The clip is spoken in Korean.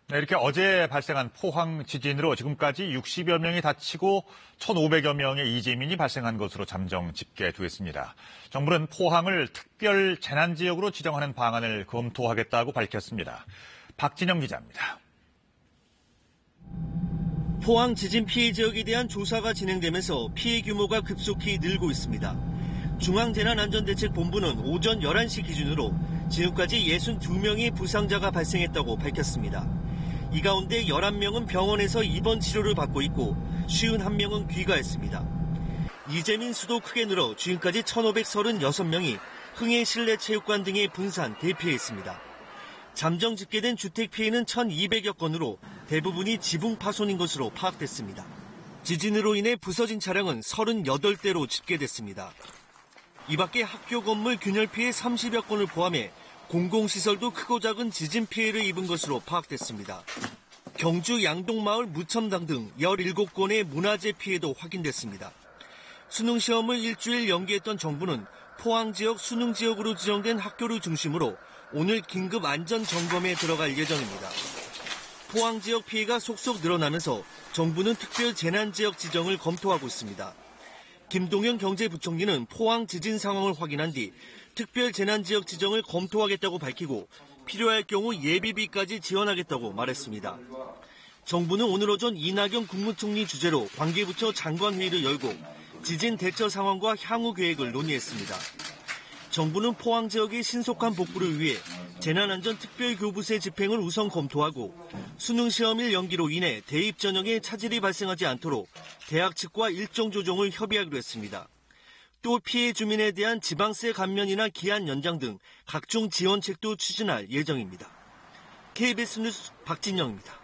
네, 이렇게 어제 발생한 포항 지진으로 지금까지 60여 명이 다치고 1,500여 명의 이재민이 발생한 것으로 잠정 집계됐습니다. 정부는 포항을 특별 재난지역으로 지정하는 방안을 검토하겠다고 밝혔습니다. 박진영 기자입니다. 포항 지진 피해 지역에 대한 조사가 진행되면서 피해 규모가 급속히 늘고 있습니다. 중앙재난안전대책본부는 오전 11시 기준으로 지금까지 62명의 부상자가 발생했다고 밝혔습니다. 이 가운데 11명은 병원에서 입원 치료를 받고 있고 51명은 귀가했습니다. 이재민 수도 크게 늘어 지금까지 1,536명이 흥해 실내체육관 등에 분산, 대피했습니다. 잠정 집계된 주택 피해는 1,200여 건으로 대부분이 지붕 파손인 것으로 파악됐습니다. 지진으로 인해 부서진 차량은 38대로 집계됐습니다. 이 밖에 학교 건물 균열 피해 30여 건을 포함해 공공시설도 크고 작은 지진 피해를 입은 것으로 파악됐습니다. 경주 양동마을 무첨당 등 17건의 문화재 피해도 확인됐습니다. 수능시험을 일주일 연기했던 정부는 포항 지역 수능지역으로 지정된 학교를 중심으로 오늘 긴급 안전점검에 들어갈 예정입니다. 포항 지역 피해가 속속 늘어나면서 정부는 특별 재난지역 지정을 검토하고 있습니다. 김동연 경제부총리는 포항 지진 상황을 확인한 뒤 특별 재난지역 지정을 검토하겠다고 밝히고 필요할 경우 예비비까지 지원하겠다고 말했습니다. 정부는 오늘 오전 이낙연 국무총리 주재로 관계부처 장관회의를 열고 지진 대처 상황과 향후 계획을 논의했습니다. 정부는 포항 지역의 신속한 복구를 위해 재난안전특별교부세 집행을 우선 검토하고 수능시험일 연기로 인해 대입 전형에 차질이 발생하지 않도록 대학 측과 일정 조정을 협의하기로 했습니다. 또 피해 주민에 대한 지방세 감면이나 기한 연장 등 각종 지원책도 추진할 예정입니다. KBS 뉴스 박진영입니다.